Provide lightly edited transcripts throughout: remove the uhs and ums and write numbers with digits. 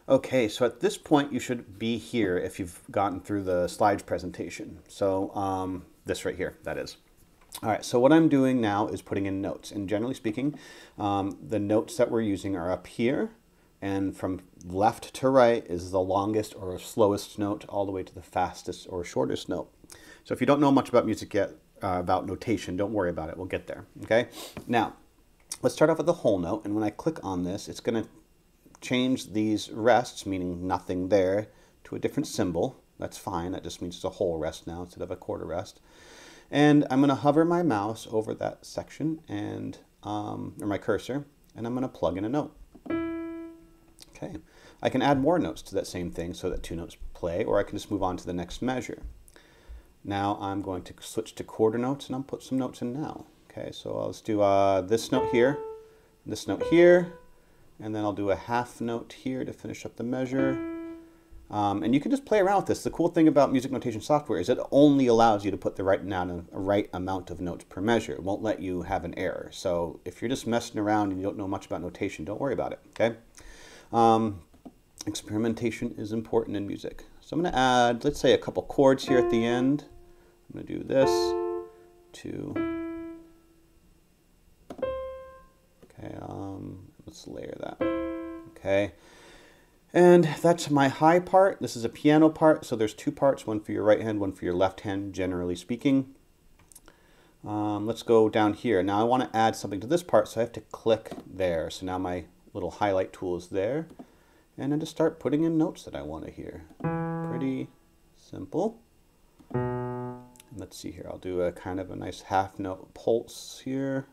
Okay, so at this point you should be here if you've gotten through the slides presentation. So this right here, that is. All right, so what I'm doing now is putting in notes. And generally speaking, the notes that we're using are up here. And from left to right is the longest or slowest note all the way to the fastest or shortest note. So if you don't know much about music yet, about notation, don't worry about it. We'll get there, okay? Now, let's start off with the whole note. And when I click on this, it's going to change these rests, meaning nothing there, to a different symbol. That's fine. That just means it's a whole rest now instead of a quarter rest. And I'm going to hover my mouse over that section and or my cursor, and I'm going to plug in a note. Okay. I can add more notes to that same thing so that two notes play, or I can just move on to the next measure. Now I'm going to switch to quarter notes, and I'll put some notes in now. Okay, so I'll just do this note here, and then I'll do a half note here to finish up the measure. And you can just play around with this. The cool thing about music notation software is it only allows you to put the right amount of notes per measure. It won't let you have an error. So if you're just messing around and you don't know much about notation, don't worry about it, okay? Experimentation is important in music. So I'm going to add, let's say, a couple chords here at the end. I'm going to do this, 2. Okay, let's layer that. Okay. And that's my high part. This is a piano part, so there's two parts, one for your right hand, one for your left hand, generally speaking. Let's go down here. Now I want to add something to this part, so I have to click there. So now my little highlight tool is there. And then just start putting in notes that I want to hear. Pretty simple. Let's see here. I'll do a kind of a nice half note pulse here.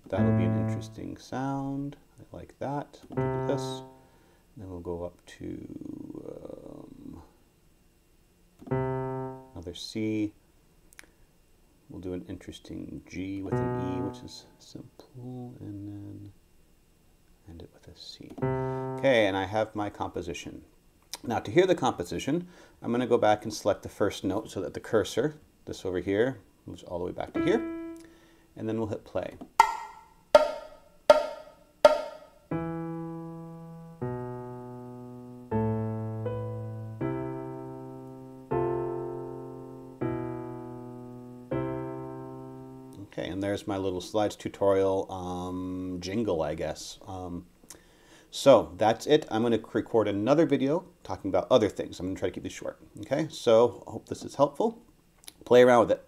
That'll be an interesting sound. I like that. We'll do this. Then we'll go up to another C. We'll do an interesting G with an E, which is simple, and then end it with a C. Okay, and I have my composition. Now to hear the composition, I'm going to go back and select the first note so that the cursor, this over here, moves all the way back to here, and then we'll hit play. Okay, and there's my little slides tutorial jingle, I guess. So that's it. I'm going to record another video talking about other things. I'm going to try to keep this short. Okay, so I hope this is helpful. Play around with it.